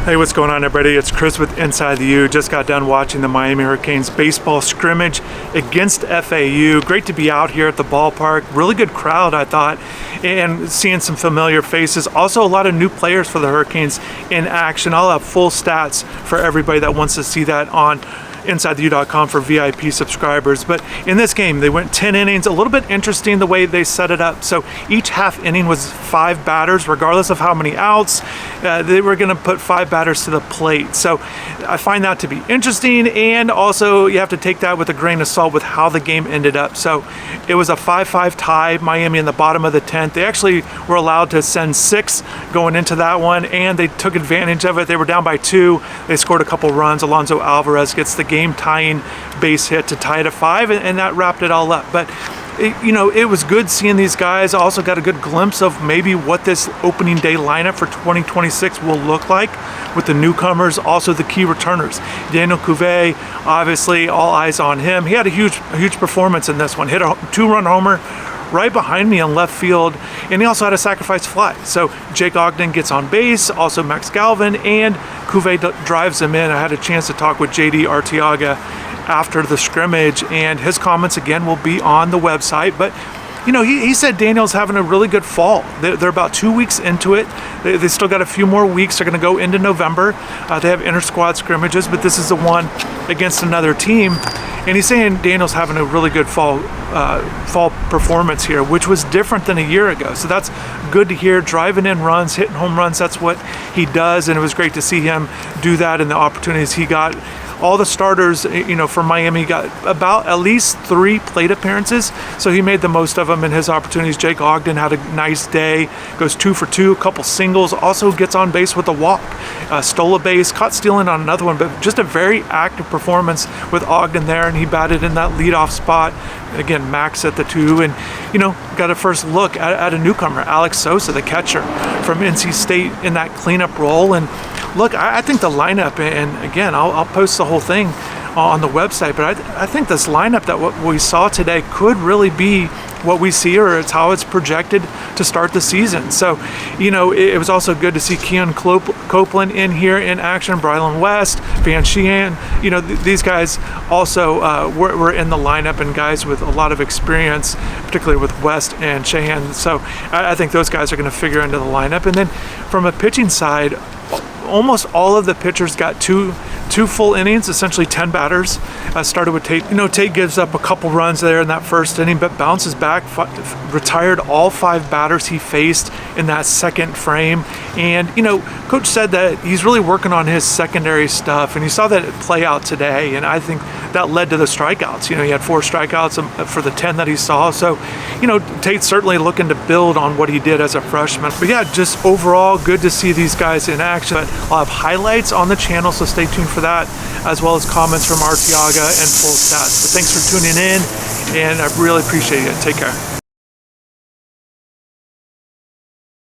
Hey, what's going on, everybody? It's Chris with Inside the U. Just got done watching the Miami Hurricanes baseball scrimmage against FAU. Great to be out here at the ballpark. Really good crowd, I thought, and seeing some familiar faces. Also, a lot of new players for the Hurricanes in action. I'll have full stats for everybody that wants to see that on InsideTheU.com for VIP subscribers. But in this game, they went 10 innings. A little bit interesting the way they set it up. So each half inning was 5 batters, regardless of how many outs. They were going to put 5 batters to the plate. So I find that to be interesting, and also you have to take that with a grain of salt with how the game ended up. So it was a 5-5 tie, Miami in the bottom of the 10th. They actually were allowed to send 6 going into that one, and they took advantage of it. They were down by 2. They scored a couple runs. Alonso Alvarez gets the game-tying base hit to tie it at 5, and that wrapped it all up. But it was good seeing these guys. Also got a good glimpse of maybe what this opening day lineup for 2026 will look like with the newcomers, also the key returners. Daniel Cuvet, obviously all eyes on him. He had a huge performance in this one. Hit a 2-run homer right behind me in left field, and he also had a sacrifice fly. So Jake Ogden gets on base, also Max Galvin, and Cuvet drives him in. I had a chance to talk with JD Arteaga after the scrimmage, and his comments again will be on the website. But he said Daniel's having a really good fall. They're about 2 weeks into it. They still got a few more weeks. They're going to go into November. They have inter-squad scrimmages, but this is the one against another team. And he's saying Daniel's having a really good fall performance here, which was different than a year ago. So that's good to hear. Driving in runs, hitting home runs, that's what he does. And it was great to see him do that and the opportunities he got. All the starters, for Miami got about at least 3 plate appearances, so he made the most of them in his opportunities. Jake Ogden had a nice day, goes 2 for 2, a couple singles, also gets on base with a walk, stole a base, caught stealing on another one, but just a very active performance with Ogden there, and he batted in that leadoff spot. Again, Max at the 2, and got a first look at a newcomer, Alex Sosa, the catcher from NC State, in that cleanup role. And look, I think the lineup, and again, I'll post the whole thing on the website, but I think this lineup that what we saw today could really be what we see, or it's how it's projected to start the season. So, it was also good to see Keon Copeland in here in action, Brylan West, Van Sheehan. These guys also were in the lineup, and guys with a lot of experience, particularly with West and Sheehan. So I think those guys are going to figure into the lineup. And then from a pitching side, almost all of the pitchers got two full innings, essentially 10 batters. Started with Tate. Tate gives up a couple runs there in that first inning, but bounces back, retired all 5 batters he faced in that second frame. And, Coach said that he's really working on his secondary stuff, and you saw that play out today, and I think that led to the strikeouts. He had 4 strikeouts for the 10 that he saw. So, Tate's certainly looking to build on what he did as a freshman. But yeah, just overall good to see these guys in action. I'll have highlights on the channel, so stay tuned for that, as well as comments from Arteaga and full stats. But thanks for tuning in, and I really appreciate it. Take care.